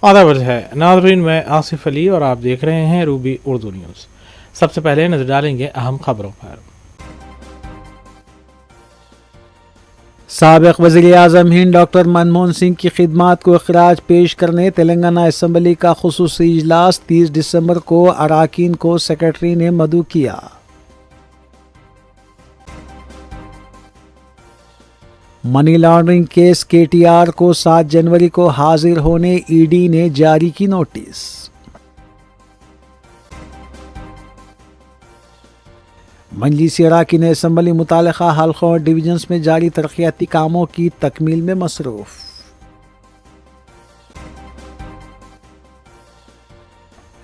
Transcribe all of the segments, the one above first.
आदाब है नाज़रीन, मैं आसिफ अली और आप देख रहे हैं रूबी उर्दू न्यूज़। सबसे पहले नजर डालेंगे अहम खबरों पर। साबिक़ वज़ीर-ए-आज़म हिंद डॉक्टर मनमोहन सिंह की खिदमात को खराज पेश करने तेलंगाना असम्बली का खुसूसी इजलास 30 दिसंबर को अराकीन को सेक्रेटरी ने मदऊ किया। मनी लॉन्ड्रिंग केस KTR को 7 जनवरी को हाजिर होने ED ने जारी की नोटिस। मजलिस अराकीन असम्बली मुतालिका हल्कों और डिवीजन्स में जारी तरक्याती कामों की तकमील में मसरूफ।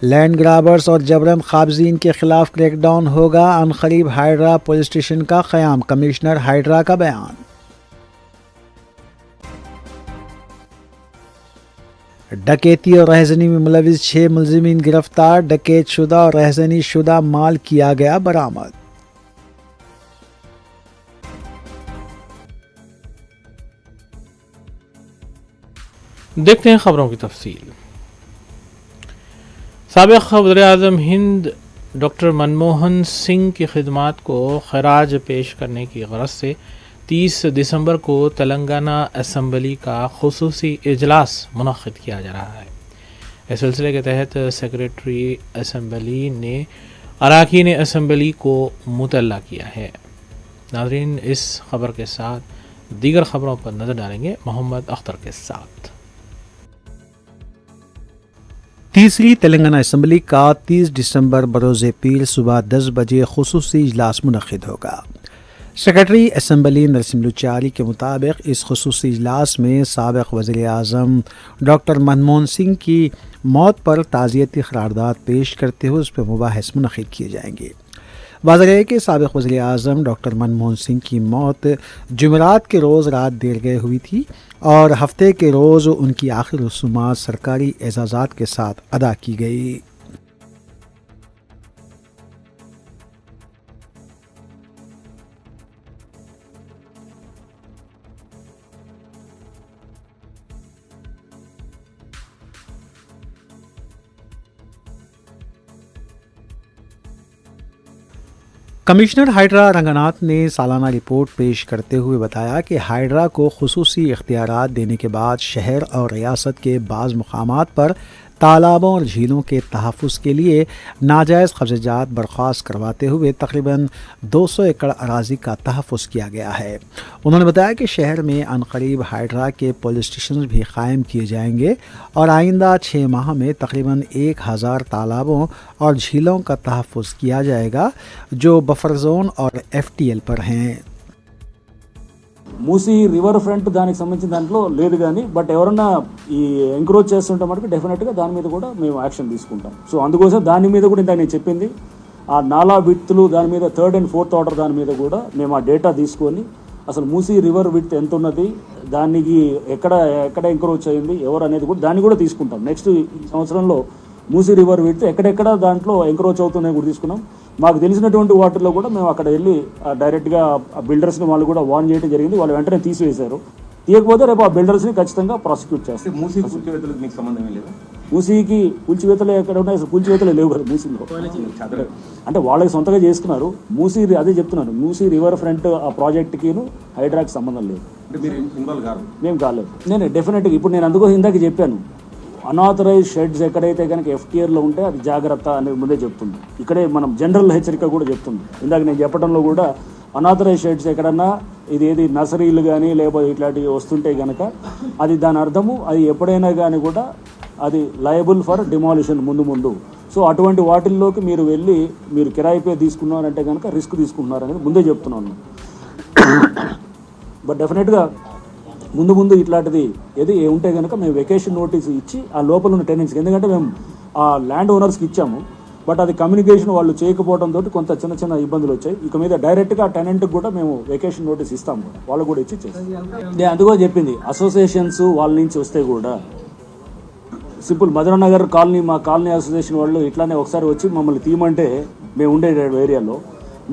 लैंड ग्राबर्स और जबरन काबजीन के खिलाफ क्रैकडाउन होगा, अनकरीब हाइड्रा पुलिस स्टेशन का क़याम, कमिश्नर हाइड्रा का बयान। डकैती और रहजनी में मुलविस 6 मुलजिमीन गिरफ्तार, डकैत शुदा और रहजनी शुदा माल किया गया बरामद। देखते हैं खबरों की तफसील। साबिक़ वज़ीर-ए-आज़म हिंद डॉक्टर मनमोहन सिंह की खिदमात को खराज पेश करने की गरज से 30 दिसंबर को तेलंगाना असम्बली का खुसूसी इजलास मुनक़्क़िद किया जा रहा है। इस सिलसिले के तहत सेक्रेटरी असम्बली ने अराकीन असम्बली को मुतल्ला किया है। नाज़रीन, इस खबर के साथ दीगर खबरों पर नज़र डालेंगे मोहम्मद अख्तर के साथ। तीसरी तेलंगाना असम्बली का 30 दिसंबर बरोज़ पीर सुबह 10 बजे खुसूसी इजलास मुनक़्क़िद होगा। सेक्रेटरी असम्बली नरसिम लुचारी के मुताबिक इस खुसूसी इजलास में साबिक़ वज़ीर-ए-आज़म डॉक्टर मनमोहन सिंह की मौत पर ताज़ियती क़रारदाद पेश करते हुए उस पर मुबाहिस मुनक़्क़िद किए जाएंगे। वाज़ेह है कि साबिक़ वज़ीर-ए-आज़म डॉक्टर मनमोहन सिंह की मौत जुमेरात के रोज़ रात देर गए हुई थी और हफ्ते के रोज़ उनकी आखिरी रसूमात सरकारी एजाज़ात के साथ अदा की गई। कमिश्नर हाइड्रा रंगनाथ ने सालाना रिपोर्ट पेश करते हुए बताया कि हाइड्रा को खुसूसी इख्तियारात देने के बाद शहर और रियासत के बाज़ मुकामात पर तालाबों और झीलों के तहफ़्फ़ुज़ के लिए नाजायज़ कब्ज़ात बर्खास्त करवाते हुए तकरीबन 200 एकड़ अराज़ी का तहफ़्फ़ुज़ किया गया है। उन्होंने बताया कि शहर में अनकरीब हाइड्रा के पुलिस स्टेशन भी कायम किए जाएंगे और आइंदा 6 माह में तकरीबन 1000 तालाबों और झीलों का तहफ़्फ़ुज़ किया जाएगा जो बफर जोन और FTL पर हैं। మూసీ రివర్ ఫ్రంట్ దానికి సంబంధించిన దాంట్లో లేదు కానీ బట్ ఎవరన్నా ఈ ఎంకరేజ్ చేస్తుంటే మటుకు డెఫినెట్గా దాని మీద కూడా మేము యాక్షన్ తీసుకుంటాం. సో అందుకోసం దాని మీద కూడా ఇందాక నేను చెప్పింది ఆ నాలా విడ్త్లు దాని మీద 3rd and 4th ఆర్డర్ దాని మీద కూడా మేము ఆ డేటా తీసుకొని అసలు మూసీ రివర్ విడ్త్ ఎంత ఉన్నది, దానికి ఎక్కడ ఎంకరేజ్ అయింది ఎవరు అనేది కూడా దాన్ని కూడా తీసుకుంటాం. నెక్స్ట్ ఈ సంవత్సరంలో మూసీ రివర్ విడ్త్ ఎక్కడెక్కడ దాంట్లో ఎంకరేజ్ అవుతున్నాయి కూడా తీసుకున్నాం. మాకు తెలిసినటువంటి వాటర్లో కూడా మేము అక్కడ వెళ్ళి డైరెక్ట్గా ఆ బిల్డర్స్ని వాళ్ళు కూడా వార్న్ చేయడం జరిగింది. వాళ్ళు వెంటనే తీసివేశారు. తీయకపోతే రేపు ఆ బిల్డర్స్ని ఖచ్చితంగా ప్రాసిక్యూట్ చేస్తారు. మూసీ కూల్చివేతలకు మీకు సంబంధం లేదు? మూసీకి కూల్చివేతలు ఎక్కడ ఉన్నాయి? అసలు కూల్చివేతలు లేవు కదా మూసీలో. అంటే వాళ్ళకి సొంతగా చేసుకున్నారు. మూసీ అదే చెప్తున్నాను, మూసీ రివర్ ఫ్రంట్ ఆ ప్రాజెక్ట్కిను హైడ్రాకి సంబంధం లేదు. మేము కాలేదు. నేను డెఫినెట్గా ఇప్పుడు నేను అందుకో ఇందాక చెప్పాను, అనాథరైజ్ షెడ్స్ ఎక్కడైతే కనుక FTRలో ఉంటే అది జాగ్రత్త అనేది ముందే చెప్తుంది. ఇక్కడే మనం జనరల్ హెచ్చరిక కూడా చెప్తుంది. ఇందాక నేను చెప్పడంలో కూడా అనాథరైజ్ షెడ్స్ ఎక్కడన్నా ఏది నర్సరీలు కానీ లేకపోతే ఇట్లాంటివి వస్తుంటే కనుక అది దాని అర్థము అది ఎప్పుడైనా కానీ కూడా అది లయబుల్ ఫర్ డిమాలిషన్ ముందు. సో అటువంటి వాటిల్లోకి మీరు వెళ్ళి మీరు కిరాయిపై తీసుకున్నారంటే కనుక రిస్క్ తీసుకుంటున్నారనేది ముందే చెప్తున్నాను. బట్ డెఫినెట్గా ముందు ఇట్లాంటిది ఏది ఉంటే కనుక మేము వెకేషన్ నోటీస్ ఇచ్చి ఆ లోపల ఉన్న టెనెంట్స్కి, ఎందుకంటే మేము ఆ ల్యాండ్ ఓనర్స్కి ఇచ్చాము బట్ అది కమ్యూనికేషన్ వాళ్ళు చేయకపోవడంతో కొంత చిన్న ఇబ్బందులు వచ్చాయి. ఇక మీద డైరెక్ట్గా ఆ టెనెంట్కి కూడా మేము వెకేషన్ నోటీస్ ఇస్తాము కూడా, వాళ్ళు కూడా ఇచ్చి చేస్తాం. నేను అందుకో చెప్పింది అసోసియేషన్స్ వాళ్ళ నుంచి వస్తే కూడా సింపుల్ మధురనగర్ కాలనీ, మా కాలనీ అసోసియేషన్ వాళ్ళు ఇట్లానే ఒకసారి వచ్చి మమ్మల్ని తీయమంటే మేము ఉండే ఏరియాలో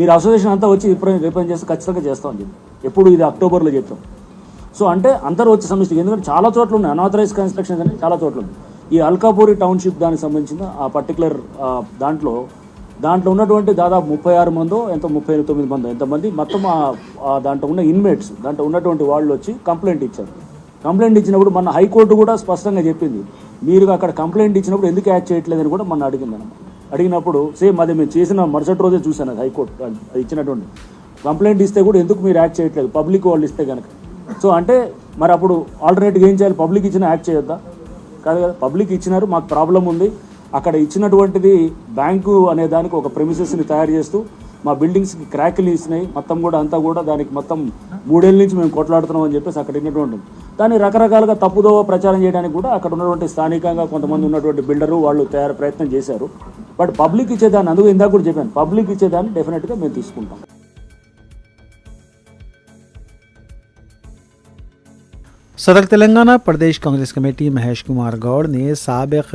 మీరు అసోసియేషన్ అంతా వచ్చి రిప్రజెంట్ చేస్తే ఖచ్చితంగా చేస్తామని చెప్పి ఎప్పుడు ఇది అక్టోబర్లో చెప్పాం. సో అంటే అందరూ వచ్చి సమస్య, ఎందుకంటే చాలా చోట్ల ఉన్నాయి అనాథరైజ్ కన్స్ట్రక్షన్స్ అనేది చాలా చోట్ల ఉంది. ఈ అల్కాపూరి టౌన్షిప్ దానికి సంబంధించిన ఆ పర్టికులర్ దాంట్లో ఉన్నటువంటి దాదాపు 36 మందో ఎంతో 39 మందో ఎంతమంది మొత్తం దాంట్లో ఉన్న ఇన్మేట్స్ దాంట్లో ఉన్నటువంటి వాళ్ళు వచ్చి కంప్లైంట్ ఇచ్చారు. కంప్లైంట్ ఇచ్చినప్పుడు మన హైకోర్టు కూడా స్పష్టంగా చెప్పింది, మీరు అక్కడ కంప్లైంట్ ఇచ్చినప్పుడు ఎందుకు యాక్ట్ చేయట్లేదని కూడా మన అడిగినప్పుడు సేమ్ అది మేము చేసిన మరుసటి రోజే చూశాను. అది హైకోర్టు అది ఇచ్చినటువంటి కంప్లైంట్ ఇస్తే కూడా ఎందుకు మీరు యాక్ట్ చేయట్లేదు పబ్లిక్ వాళ్ళు ఇస్తే కనుక. సో అంటే మరి అప్పుడు ఆల్టర్నేట్గా ఏం చేయాలి, పబ్లిక్ ఇచ్చినా యాక్ట్ చేయొద్దా? కాదు కదా, పబ్లిక్ ఇచ్చినారు, మాకు ప్రాబ్లం ఉంది, అక్కడ ఇచ్చినటువంటిది బ్యాంకు అనే దానికి ఒక ప్రెమిసెస్ని తయారు చేస్తూ మా బిల్డింగ్స్కి క్రాక్లు ఇచ్చినాయి, మొత్తం కూడా అంతా కూడా దానికి మొత్తం 3 ఏళ్ళ నుంచి మేము కొట్లాడుతున్నాం అని చెప్పేసి అక్కడ ఉన్నటువంటి దాన్ని రకరకాలుగా తప్పుదోవ ప్రచారం చేయడానికి కూడా అక్కడ ఉన్నటువంటి స్థానికంగా కొంతమంది ఉన్నటువంటి బిల్డరు వాళ్ళు ప్రయత్నం చేశారు. బట్ పబ్లిక్ ఇచ్చేదాన్ని, అందుకు ఇందాక కూడా చెప్పాను, పబ్లిక్ ఇచ్చేదాన్ని డెఫినెట్గా మేము తీసుకుంటాం. सदर तेलंगाना प्रदेश कांग्रेस कमेटी महेश कुमार गौड़ ने साबिक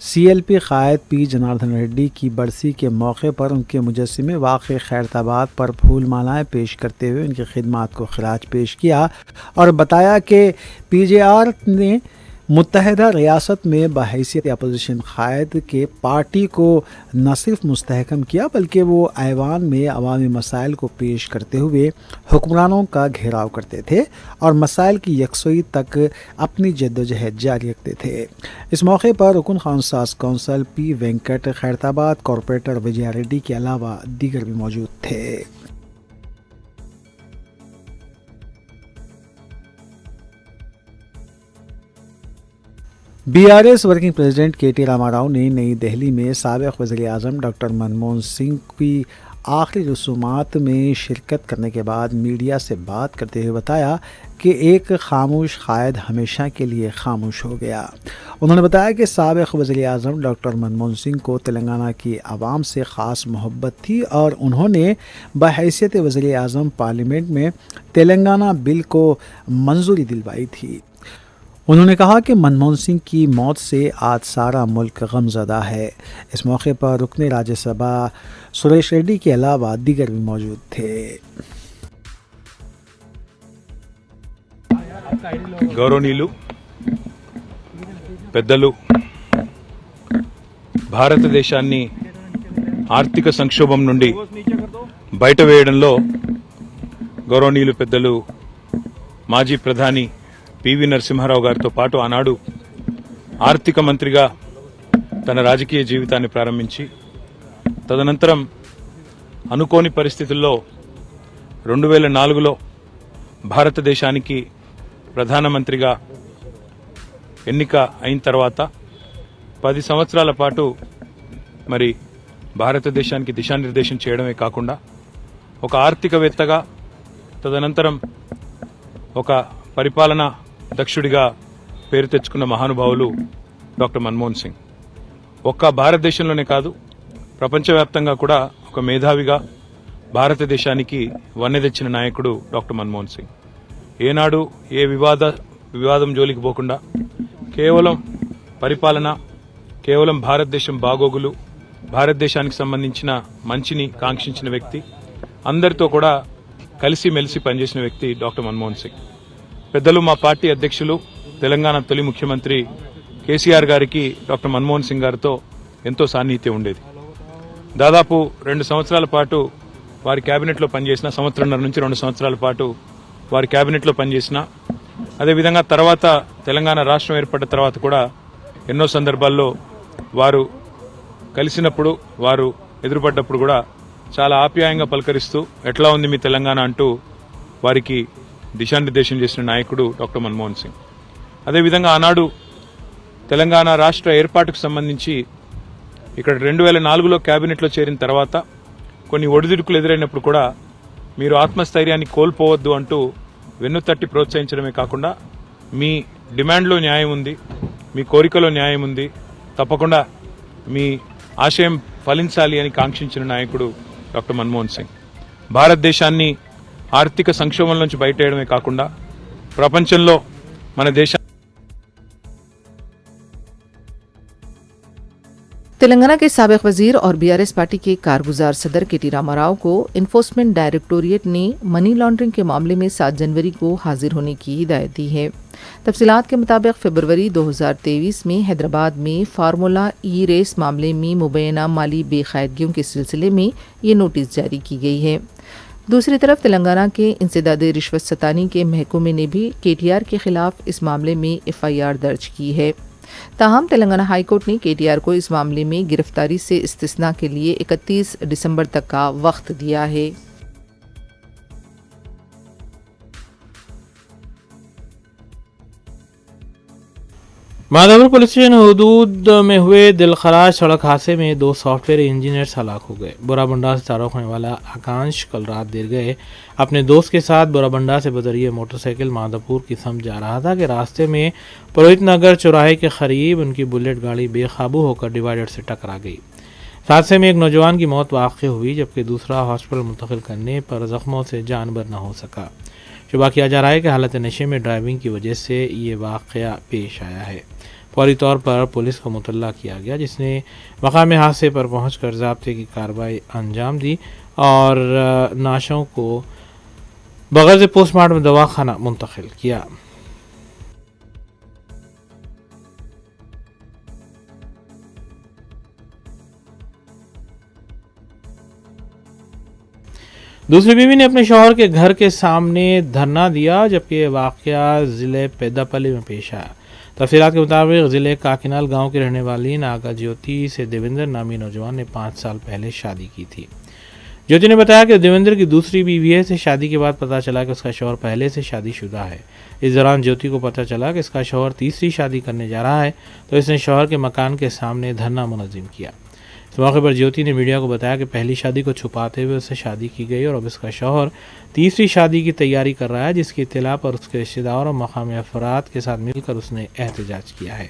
CLP कायद पी जनार्दन रेड्डी की बरसी के मौके पर उनके मुजस्सिमे वाक़ खैरताबाद पर फूल मालाएं पेश करते हुए उनकी खिदमात को खराज पेश किया और बताया कि PJR ने मुत्तहदा रियासत में बहैसियत अपोजिशन कायद के पार्टी को न सिर्फ मुस्तहकम किया बल्कि वो ऐवान में अवामी मसाइल को पेश करते हुए हुक्मरानों का घेराव करते थे और मसाइल की यकसुई तक अपनी जद्दोजहद जारी रखते थे। इस मौके पर रुकन खानसाज council P Venkat, Khairatabad corporator Vijaya Reddy के अलावा दीगर भी मौजूद थे। BRS working president KT Rama Rao ने नई दिल्ली में साबिक वज़ीर-ए-आज़म डॉक्टर मनमोहन सिंह की आखिरी रसूमात में शिरकत करने के बाद मीडिया से बात करते हुए बताया कि एक खामोश कायद हमेशा के लिए खामोश हो गया। उन्होंने बताया कि साबिक वज़ीर-ए-आज़म डॉक्टर मनमोहन सिंह को तेलंगाना की आवाम से ख़ास मोहब्बत थी और उन्होंने बहैसियत वज़ीर-ए-आज़म पार्लियामेंट में तेलंगाना बिल को मंजूरी दिलवाई थी। उन्होंने कहा कि मनमोहन सिंह की मौत से आज सारा मुल्क गमज़दा है। इस मौके पर रुकने राज्यसभा सुरेश रेड्डी के अलावा दीगर भी मौजूद थे। గౌరవనీయులు పెద్దలు, భారతదేశాన్ని ఆర్థిక సంక్షోభం నుండి బయట వేయడంలో గౌరవనీయులు పెద్దలు మాజీ ప్రధాని పివి నరసింహారావు గారితో పాటు ఆనాడు ఆర్థిక మంత్రిగా తన రాజకీయ జీవితాన్ని ప్రారంభించి తదనంతరం అనుకోని పరిస్థితుల్లో 2004లో భారతదేశానికి ప్రధానమంత్రిగా ఎన్నిక అయిన తర్వాత 10 సంవత్సరాల పాటు మరి భారతదేశానికి దిశానిర్దేశం చేయడమే కాకుండా ఒక ఆర్థికవేత్తగా తదనంతరం ఒక పరిపాలనా దక్షుడిగా పేరు తెచ్చుకున్న మహానుభావులు డాక్టర్ మన్మోహన్ సింగ్. ఒక్క భారతదేశంలోనే కాదు, ప్రపంచవ్యాప్తంగా కూడా ఒక మేధావిగా భారతదేశానికి వన్నె తెచ్చిన నాయకుడు డాక్టర్ మన్మోహన్ సింగ్. ఏనాడు ఏ వివాదం జోలికి పోకుండా కేవలం పరిపాలన, కేవలం భారతదేశం బాగోగులు, భారతదేశానికి సంబంధించిన మంచిని కాంక్షించిన వ్యక్తి, అందరితో కూడా కలిసిమెలిసి పనిచేసిన వ్యక్తి డాక్టర్ మన్మోహన్ సింగ్. పెద్దలు మా పార్టీ అధ్యక్షులు తెలంగాణ తొలి ముఖ్యమంత్రి కేసీఆర్ గారికి డాక్టర్ మన్మోహన్ సింగ్ గారితో ఎంతో సాన్నిహిత్యం ఉండేది. దాదాపు 2 సంవత్సరాల పాటు వారి కేబినెట్లో పనిచేసిన, 1.5 సంవత్సరాల నుంచి 2 సంవత్సరాల పాటు వారి కేబినెట్లో పనిచేసిన, అదేవిధంగా తర్వాత తెలంగాణ రాష్ట్రం ఏర్పడ్డ తర్వాత కూడా ఎన్నో సందర్భాల్లో వారు కలిసినప్పుడు, వారు ఎదురుపడ్డప్పుడు కూడా చాలా ఆప్యాయంగా పలకరిస్తూ ఎట్లా ఉంది మీ తెలంగాణ అంటూ వారికి దిశానిర్దేశం చేసిన నాయకుడు డాక్టర్ మన్మోహన్ సింగ్. అదేవిధంగా ఆనాడు తెలంగాణ రాష్ట్ర ఏర్పాటుకు సంబంధించి ఇక్కడ 2004లో కేబినెట్లో చేరిన తర్వాత కొన్ని ఒడిదుడుకులు ఎదురైనప్పుడు కూడా మీరు ఆత్మస్థైర్యాన్ని కోల్పోవద్దు అంటూ వెన్నుతట్టి ప్రోత్సహించడమే కాకుండా మీ డిమాండ్లో న్యాయం ఉంది, మీ కోరికలో న్యాయం ఉంది, తప్పకుండా మీ ఆశయం ఫలించాలి అని కాంక్షించిన నాయకుడు డాక్టర్ మన్మోహన్ సింగ్. భారతదేశాన్ని ఆర్థిక సంక్షోభం నుంచి బయటేయడమే కాకుండా ప్రపంచంలో మన तेलंगाना के साबिक वजीर और बीआरएस पार्टी के कारगुजार सदर केटी रामाराव को इन्फोर्समेंट डायरेक्टोरेट ने मनी लॉन्ड्रिंग के मामले में 7 जनवरी को हाजिर होने की हिदायत दी है। तफसीलात के मुताबिक फरवरी 2023 में हैदराबाद में फार्मूला ई रेस मामले में मुबैना माली बेकायदगियों के सिलसिले में ये नोटिस जारी की गई है। दूसरी तरफ तेलंगाना के इंसदादे रिश्वत सतानी के महकमे ने भी केटीआर के खिलाफ इस मामले में एफआईआर दर्ज की है। ताहम तेलंगाना हाईकोर्ट ने केटीआर को इस मामले में गिरफ्तारी से इस्तिस्ना के लिए 31 दिसंबर तक का वक्त दिया है। माधवपुर पुलिस स्टेशन हदूद में हुए दिलखराज सड़क हादसे में 2 सॉफ्टवेयर इंजीनियर्स हलाक हो गए। बोराबंडा से तारुफ होने वाला आकांश कल रात देर गए अपने दोस्त के साथ बोराबंडा से बदरिए मोटरसाइकिल माधवपुर की समझ जा रहा था कि रास्ते में पुरोहित नगर चौराहे के करीब उनकी बुलेट गाड़ी बेकाबू होकर डिवाइडर से टकरा गई। हादसे में एक नौजवान की मौत वाक़ हुई जबकि दूसरा हॉस्पिटल मुंतकिल करने पर जख्मों से जानबर न हो सका। शुबा किया जा रहा है कि हालत नशे में ड्राइविंग की वजह से ये वाक़या पेश आया है। फौरी तौर पर पुलिस को मुतल्ला किया गया जिसने मकाम हादसे पर पहुंचकर ज़ाब्ते की कार्रवाई अंजाम दी और नाशों को बगैर पोस्टमार्टम दवाखाना मुंतकिल किया। दूसरी बीवी ने अपने शौहर के घर के सामने धरना दिया जबकि यह वाक़या ज़िले पेदापल्ली में पेश आया। तफसीलात के मुताबिक ज़िले काकीनाल गांव की रहने वाली नागा ज्योति से देवेंद्र नामी नौजवान ने 5 साल पहले शादी की थी। ज्योति ने बताया कि देवेंद्र की दूसरी बीवी से शादी के बाद पता चला कि उसका शौहर पहले से शादीशुदा है। इस दौरान ज्योति को पता चला कि इसका शौहर तीसरी शादी करने जा रहा है तो इसने शौहर के मकान के सामने धरना मुनज़्ज़म किया। इस मौके पर ज्योति ने मीडिया को बताया कि पहली शादी को छुपाते हुए उससे शादी की गई और अब इसका शौहर तीसरी शादी की तैयारी कर रहा है जिसकी इत्तला पर उसके रिश्तेदार और मकामी अफराद के साथ मिलकर उसने एहतजाज किया है।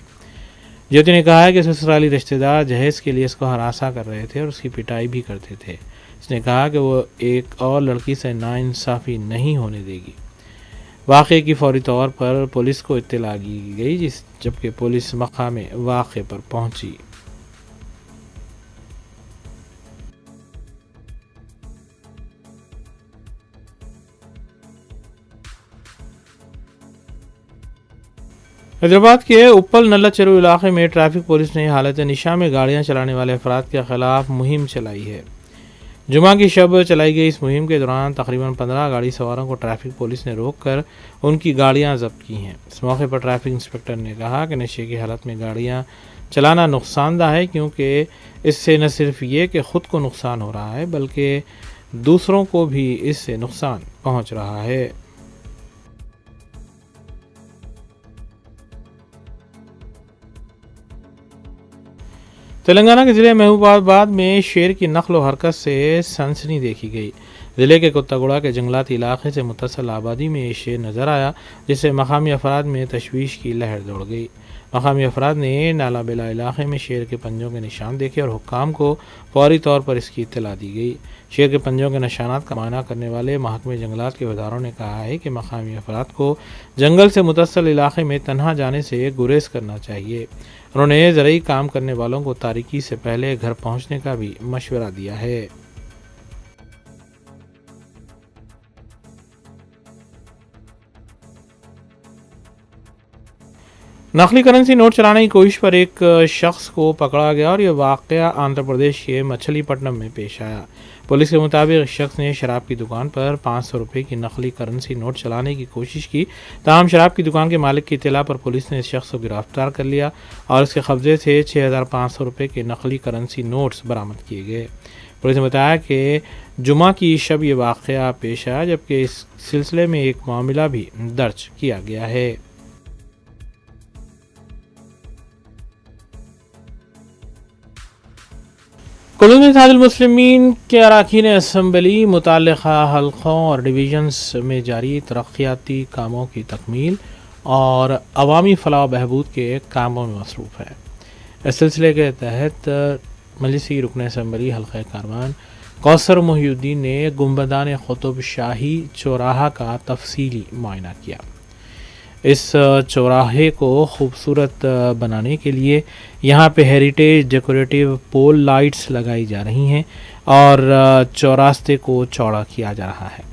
ज्योति ने कहा है कि ससुराली रिश्तेदार जहेज़ के लिए इसको हरासा कर रहे थे और उसकी पिटाई भी करते थे। इसने कहा कि वो एक और लड़की से नाइंसाफ़ी नहीं होने देगी। वाक़े की फौरी तौर पर पुलिस को इत्तला दी गई जबकि पुलिस मकाम वाक़े पर पहुंची। हैदराबाद के उप्पल नल्ला चेरू इलाके में ट्रैफिक पुलिस ने हालत नशा में गाड़ियां चलाने वाले अफराद के खिलाफ मुहिम चलाई है। जुमा की शब चलाई गई इस मुहिम के दौरान तकरीबन 15 गाड़ी सवारों को ट्रैफिक पुलिस ने रोककर उनकी गाड़ियां जब्त की हैं। इस मौके पर ट्रैफिक इंस्पेक्टर ने कहा कि नशे की हालत में गाड़ियां चलाना नुकसानदा है क्योंकि इससे न सिर्फ ये कि ख़ुद को नुकसान हो रहा है बल्कि दूसरों को भी इससे नुकसान पहुँच रहा है। तेलंगाना के ज़िले महबूबाबाद में शेर की नकल व हरकत से सनसनी देखी गई। ज़िले के कुत्तागुड़ा के जंगलाती इलाके से मुत्तसिल आबादी में ये शेर नज़र आया जिससे मकामी अफराद में तशवीश की लहर दौड़ गई। मकामी अफराद ने नाला बेला इलाके में शेर के पंजों के निशान देखे और हुक्काम को फौरी तौर पर इसकी इत्तला दी गई। शेर के पंजों के निशानात का मायना करने वाले महकमे जंगलात के वज़ारों ने कहा है कि मकामी अफराद को जंगल से मुत्तसिल इलाके में तन्हा जाने से गुरेज करना चाहिए। उन्होंने ज़रूरी काम करने वालों को तारीकी से पहले घर पहुंचने का भी मशवरा दिया है। नकली करेंसी नोट चलाने की कोशिश पर एक शख्स को पकड़ा गया और यह वाक़या आंध्र प्रदेश के मछलीपट्टनम में पेश आया। पुलिस के मुताबिक इस शख्स ने शराब की दुकान पर 500 रुपये की नकली करेंसी नोट चलाने की कोशिश की। ताहम शराब की दुकान के मालिक की इत्तला पर पुलिस ने इस शख्स को गिरफ्तार कर लिया और इसके कब्जे से 6500 रुपये के नकली करेंसी नोट्स बरामद किए गए। पुलिस ने बताया कि जुमा की शब ये वाक़या पेश आया जबकि इस सिलसिले में एक मामला भी दर्ज किया गया है। कुल्लू में इत्तेहादुल मुस्लिमीन के अरकान असम्बली मुतल्लिक़ा हल्क़ों और डिवीज़न्स में जारी तरक्याती कामों की तकमील और अवामी फलाह बहबूद के कामों में मसरूफ़ है। इस सिलसिले के तहत मजलिसी रुकन असम्बली हल्क़े कारवान कौसर मोहिउद्दीन ने गुंबदान क़ुतुब शाही चौराहा का तफसीली मुआयना किया। इस चौराहे को खूबसूरत बनाने के लिए यहाँ पे हेरिटेज डेकोरेटिव पोल लाइट्स लगाई जा रही हैं और चौरास्ते को चौड़ा किया जा रहा है।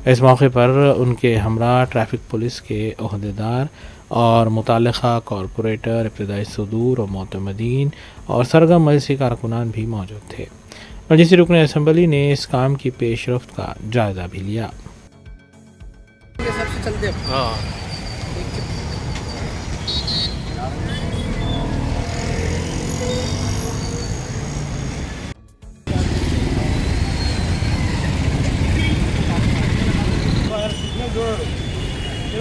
इस मौके पर उनके हमरा ट्रैफिक पुलिस के ओहदेदार और मुताल्लिक़ा कॉरपोरेटर, इब्तिदाई सदूर और मोतमदीन और सरगर्म मजलिसी कारकुनान भी मौजूद थे। मजलिसी रुकन असम्बली ने इस काम की पेशरफ्त का जायज़ा भी लिया।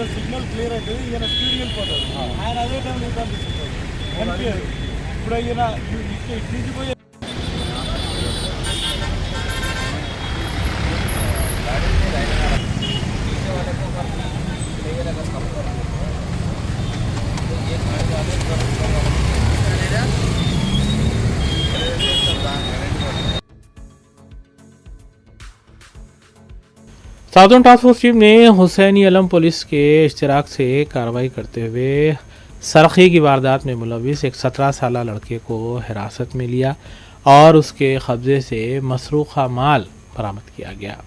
సిగ్నల్ క్లియర్ అవుతుంది. ఈయన స్పీడ్ వెళ్ళిపోతాడు. ఆయన అదే టైం కనిపిస్తుంది. ఇప్పుడు ఈయన ఇటు నుంచి పోయి साउदर्न टास्क फोर्स टीम ने हुसैनी अलम पुलिस के इश्तिराक से कार्रवाई करते हुए सरखी की वारदात में मुलविस एक 17 साल लड़के को हिरासत में लिया और उसके कब्जे से मसरूखा माल बरामद किया गया।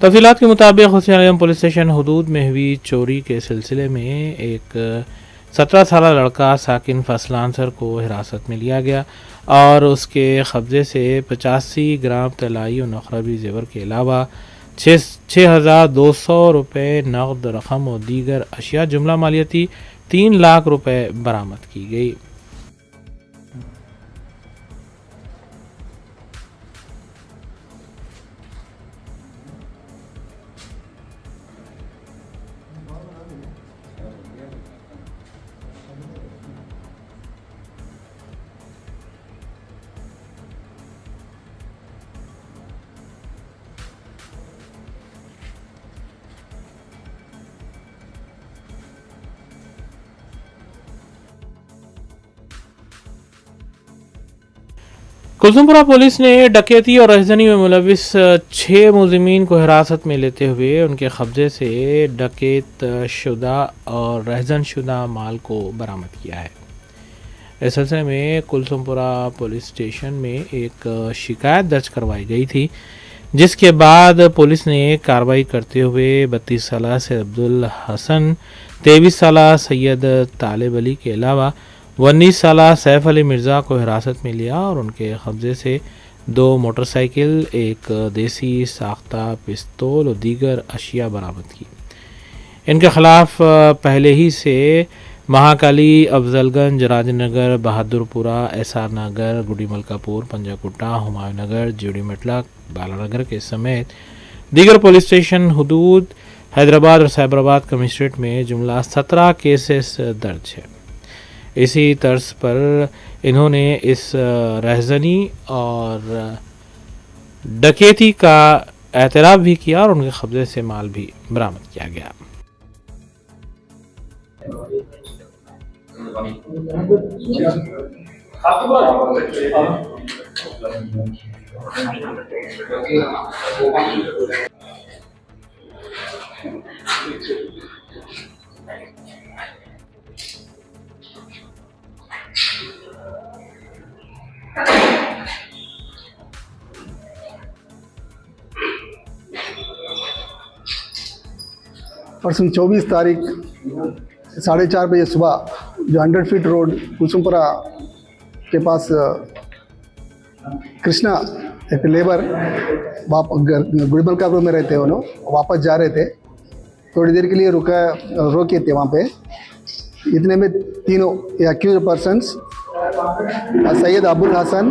तफसीलात के मुताबिक हुसैनी अलम पुलिस स्टेशन हदूद में हुई चोरी के सिलसिले में एक 17 साल लड़का साकिन फसलांसर को हिरासत में लिया गया और उसके कब्जे से 85 ग्राम तलाई और नखरबी जेवर के अलावा 6,200 रुपये नकद रकम और दीगर अशिया जुमला मालियती 3 लाख रुपए बरामद की गई। कुलसुमपुरा पुलिस ने डकैती और रहजनी में मुलविस 6 मुलजिमीन को हिरासत में लेते हुए उनके कब्जे से डकैत शुदा और रहजन शुदा माल को बरामद किया है। इस सिलसिले में कुलसुमपुरा पुलिस स्टेशन में एक शिकायत दर्ज करवाई गई थी, जिसके बाद पुलिस ने कार्रवाई करते हुए 32 साल से अब्दुल हसन, 23 साल सैयद तालिब अली के अलावा 19 साल सैफ अली मिर्ज़ा को हिरासत में लिया और उनके कब्जे से 2 मोटरसाइकिल, एक देसी साख्ता पिस्तौल और दीगर अशिया बरामद की। इनके खिलाफ पहले ही से महाकाली, अफजलगंज, राजनगर, बहादुरपुरा, एसआर नगर, गुडी मलकापुर, पंजाकुट्टा, हुमायूं नगर, जीडी मटलक, बालानगर के समेत दीगर पुलिस स्टेशन हदूद हैदराबाद और साइबराबाद कमिश्नरेट में जुमला 17 केसेस दर्ज है। इसी तर्ज पर इन्होंने इस रहजनी और डकैती का एतराफ़ भी किया और उनके कब्जे से माल भी बरामद किया गया। परसों 24 तारीख 4:30 बजे सुबह जो 100 फीट रोड कुलसुमपुरा के पास कृष्णा एक लेबर गुड़मलकापुर में रहते हैं, उन्होंने वापस जा रहे थे, थोड़ी देर के लिए रोके थे वहाँ पे। इतने में तीनों एक्यूज पर्सन्स सैयद अबुल हसन,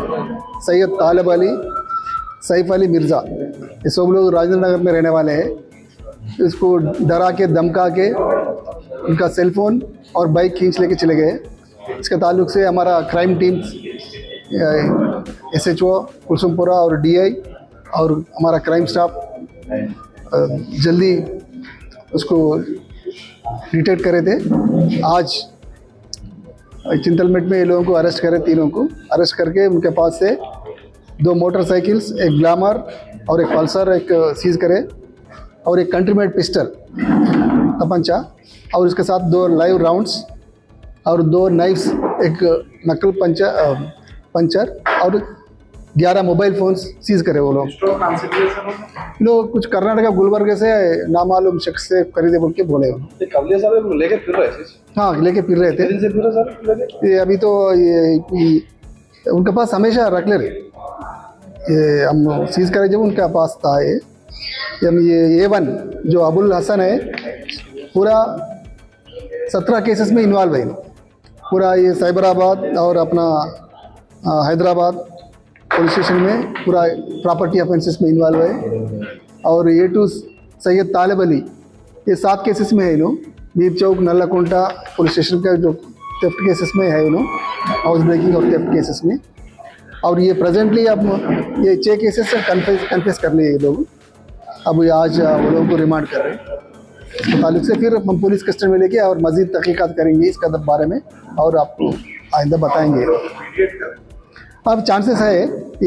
सैयद तालिब अली, सैफ अली मिर्ज़ा, ये सब लोग राजेंद्र नगर में रहने वाले हैं। इसको डरा के धमका के उनका सेलफोन और बाइक खींच लेके चले गए। इसके ताल्लुक से हमारा क्राइम टीम्स SHO कुलसुमपुरा और DI और हमारा क्राइम स्टाफ जल्दी उसको डिटेक्ट करे थे। आज चिंतलमेट में ये लोगों को अरेस्ट करे, तीनों को अरेस्ट करके उनके पास से 2 मोटरसाइकिल्स, एक ग्लैमर और एक पल्सर एक सीज करे और एक कंट्री मेड पिस्टल तपंचा और इसके साथ 2 लाइव राउंड्स और 2 नाइफ्स, एक नकल पंचर और 11 मोबाइल फोन्स सीज करे वो लोग कुछ कर्नाटक गुलबर्ग से नामालूम शख्स से खरीदे बोल के बोले लेके फिर रहे थे। हाँ लेके फिर रहे थे। ये अभी तो ये उनके पास हमेशा रख ले रहे, ये हम सीज करे जब उनके पास था ये A1 जो अबुल हसन है पूरा 17 केसेस में इन्वॉल्व है पूरा। ये साइबराबाद और अपना हैदराबाद पुलिस स्टेशन में पूरा प्रॉपर्टी ऑफेंसेस में इन्वॉल्व है। और A2 सैयद तालिब अली ये 7 केसेस में है लोग। मीर चौक नल्लाकुंटा पुलिस स्टेशन का जो थेफ्ट केसेस में है लोग, हाउस ब्रेकिंग और थेफ्ट केसेस में। और ये प्रेजेंटली अब ये 6 केसेस से कन्फेस कर लिए ये लोग। अब ये आज वो लोगों को रिमांड कर रहे हैं। इसके ताल्लुक से फिर हम पुलिस कस्टडी में लेके और मज़ीद तहकीकात करेंगे इसका बारे में और आपको आइंदा बताएंगे। अब चांसेस है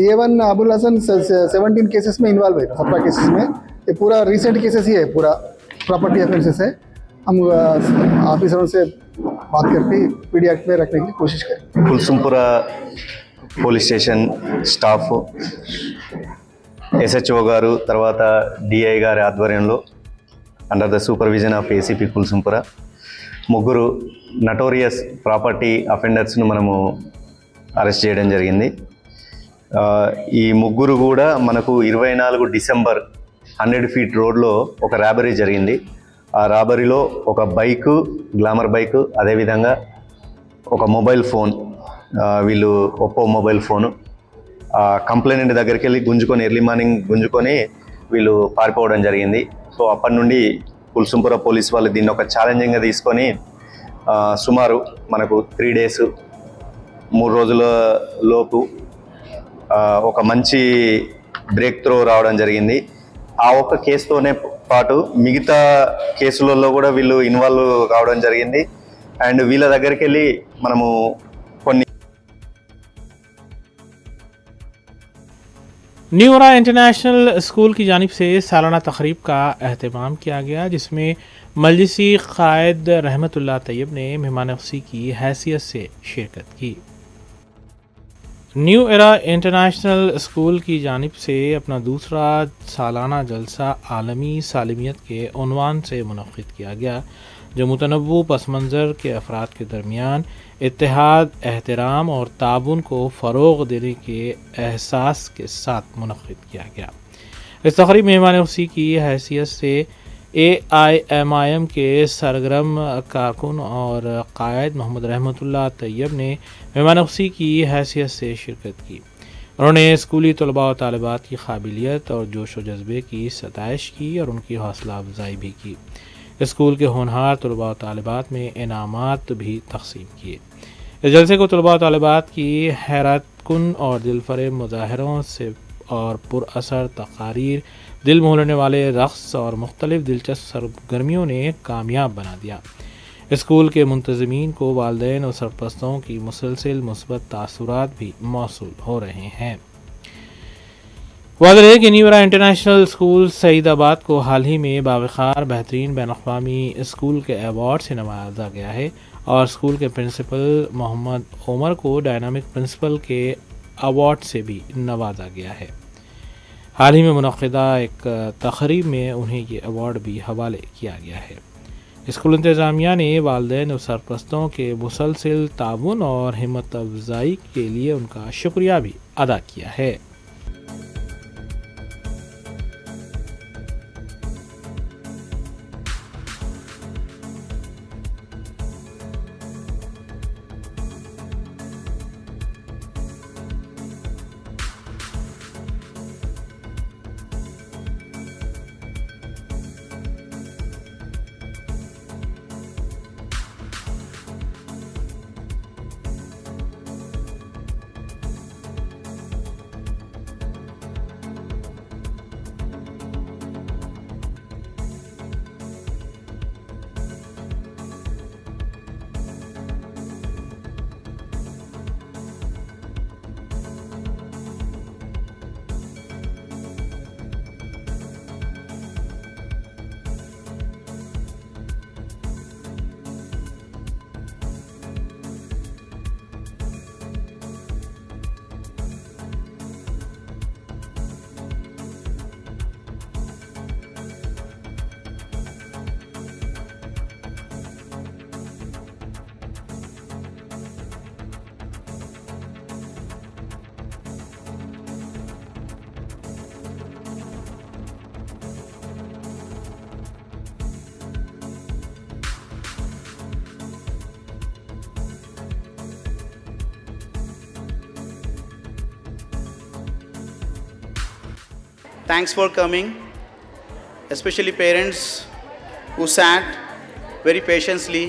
A1 अबुल हसन 17 केसेस में इन्वॉल्व है, 17 केसेस में। ये पूरा रिसेंट केसेस ही है, पूरा प्रॉपर्टी ऑफेंसेस है। हम ऑफिसरों से बात करके PD एक्ट में रखने की कोशिश करें। Kulsumpura police station staff SHO గారు తర్వాత DI గారి ఆధ్వర్యంలో under the supervision of ACP Kulsumpura ముగ్గురు నటోరియస్ ప్రాపర్టీ అఫెండర్స్ను మనము అరెస్ట్ చేయడం జరిగింది. ఈ ముగ్గురు కూడా మనకు 24 డిసెంబర్ 100 ఫీట్ రోడ్లో ఒక రాబరీ జరిగింది. ఆ రాబరీలో ఒక బైకు, గ్లామర్ బైకు, అదేవిధంగా ఒక మొబైల్ ఫోన్, వీళ్ళు ఒప్పో మొబైల్ ఫోను కంప్లైంట్ దగ్గరికి వెళ్ళి గుంజుకొని ఎర్లీ మార్నింగ్ గుంజుకొని వీళ్ళు పారిపోవడం జరిగింది. సో అప్పటి నుండి కుల్సుంపుర పోలీస్ వాళ్ళు దీన్ని ఒక ఛాలెంజింగ్గా తీసుకొని సుమారు మనకు 3 డేస్ 3 రోజుల లోపు ఒక మంచి బ్రేక్ త్రో రావడం జరిగింది. ఆ ఒక్క కేసుతోనే పాటు మిగతా కేసులలో కూడా వీళ్ళు ఇన్వాల్వ్ కావడం జరిగింది. అండ్ వీళ్ళ దగ్గరికి వెళ్ళి మనము కొన్ని न्यू एरा इंटरनेशनल स्कूल की जानिब से सालाना तकरीब का अहतमाम किया गया, जिसमें मजलिसी कायद रहमतुल्लाह तैयब ने मेहमान खुशी की हैसियत से शिरकत की। न्यू एरा इंटरनेशनल स्कूल की जानिब से अपना दूसरा सालाना जलसा आलमी सालिमियत के उन्वान से मुनक़्क़िद किया गया, जो मुतनव्वु पस मंज़र के अफराद के दरमियान इत्तेहाद, एहतराम और ताबुन को फ़रोग़ देने के एहसास के साथ मुनक़्क़िद किया गया। इस तक़रीब में मेहमान खुशी की हैसियत से AIMIM के सरगर्म कारकुन और कायद मोहम्मद रहमतुल्लाह तैयब ने मेहमान खुशी की हैसियत से शिरकत की। उन्होंने स्कूली तलबा और तालिबात की काबिलियत और जोश व जज्बे की सताइश की और उनकी हौसला अफजाई भी की। स्कूल के होनहार तलबा और तालिबात में इनामात भी तक़सीम किए। इस जलसे को तलबा और तालिबात की हैरत कुन और दिलफरेब मुज़ाहरों से और पुरअसर तकारीर, दिल मोहलने वाले रक़्स और मुख्तलिफ़ दिलचस्प सरगर्मियों ने कामयाब बना दिया। स्कूल के मुंतज़मीन को वालिदैन और सरपरस्तों की मुसलसल मुस्बत तासुरात भी मौसूल हो रहे हैं। वाज़ेह है कि New Era International School Saidabad को हाल ही में बावक़ार बेहतरीन बैनुल-अक़वामी स्कूल के अवार्ड से नवाजा गया है और स्कूल के प्रिंसिपल मोहम्मद उमर को डायनामिक प्रिंसिपल के अवार्ड से भी नवाजा गया है। हाल ही में मुनक़्क़िदा एक तक़रीब में उन्हें ये अवार्ड भी हवाले किया गया है। स्कूल इंतज़ामिया ने वालिदैन और सरपरस्तों के मुसलसल ताउन और हिम्मत अफजाई के लिए उनका शुक्रिया भी अदा किया है। thanks for coming, especially parents who sat very patiently,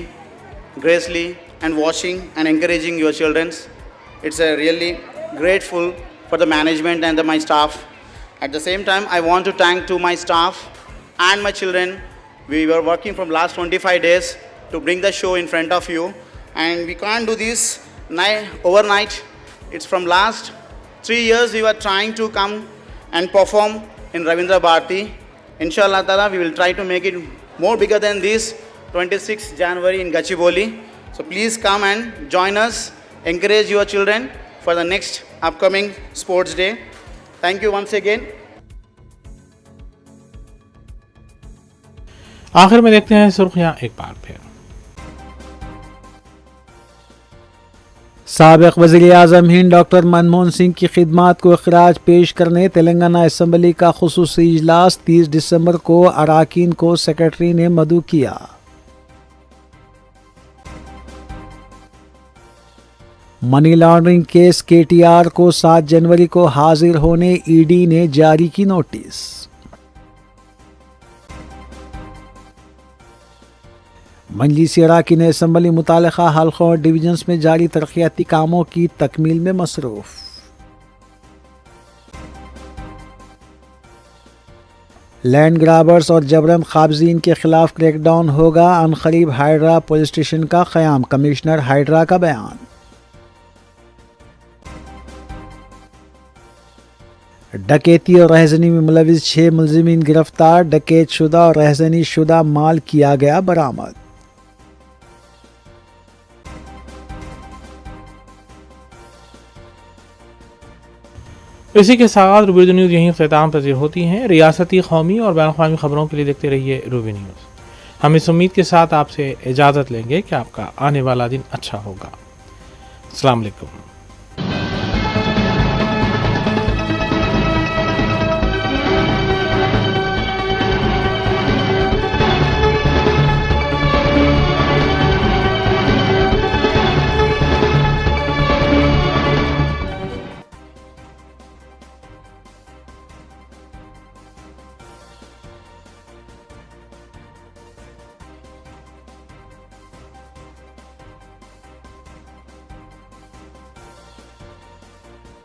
gracefully, and watching and encouraging your children. It's a really grateful for the management and my staff. At the same time, I want to thank to my staff and my children. We were working from last 25 days to bring the show in front of you, and we can't do this overnight. It's from last 3 years we were trying to come and perform in Ravindra Bharati. Inshallah Ta'ala, we will try to make it more bigger than this, 26th January in Gachibowli. So please come and join us, encourage your children for the next upcoming sports day. Thank you once again. आखिर में देखते हैं सुर्खियां एक बार फिर। साबिक़ वज़ीर-ए-आज़म Hind doctor Manmohan Singh की खिदमात को खराज पेश करने तेलंगाना असम्बली का खुसूसी इजलास 30 दिसंबर को अराकीन को सेक्रेटरी ने मदऊ किया। मनी लॉन्ड्रिंग केस केटीआर को 7 जनवरी को हाजिर होने ईडी ने जारी की नोटिस। मजलिस अराकीन असम्बली मुतालिका हल्कों और डिवीजन्स में जारी तरक्याती कामों की तकमील में मसरूफ। लैंड ग्राबर्स और जबरन काबजीन के खिलाफ क्रैकडाउन होगा, अनकरीब हाइड्रा पुलिस स्टेशन का क़याम, कमिश्नर हाइड्रा का बयान। डकैती और रहजनी में मुलविस 6 मुलजिमीन गिरफ्तार, डकैत शुदा और रहजनी शुदा माल किया गया बरामद। इसी के साथ रूबी न्यूज़ यहीं ख़िताम पज़ीर होती हैं। रियासती, कौमी और बैन-अक़वामी ख़बरों के लिए देखते रहिए रूबी न्यूज़। हम इस उम्मीद के साथ आपसे इजाज़त लेंगे कि आपका आने वाला दिन अच्छा होगा। अस्सलाम वालेकुम।